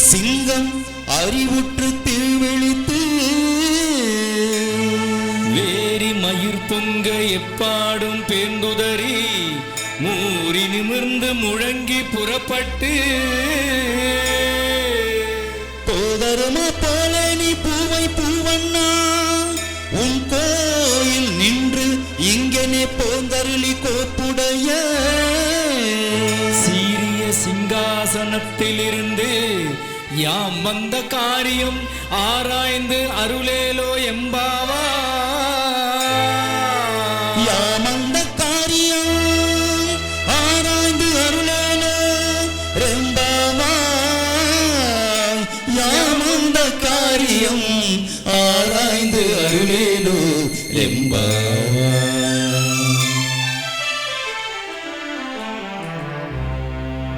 சிங்கம் அறிவுற்று திருவெளித்து வேரி மயிர் பொங்க எப்பாடும் பேர்ந்துதறி மூறி நிமிர்ந்து முழங்கி புறப்பட்டு போதருமா போல நீ பூவை பூவண்ணா உன் கோயில் நின்று இங்கனே போந்தருளி கோப்புடைய சீரிய சிங்காசனத்திலிருந்து யாம் வந்த காரியம் ஆராய்ந்து அருளேலோ எம்பாவா யாம் வந்த காரியம் ஆராய்ந்து அருளேலோ எம்பாவா யாம் வந்த காரியம் ஆராய்ந்து அருளேலோ எம்பாவா.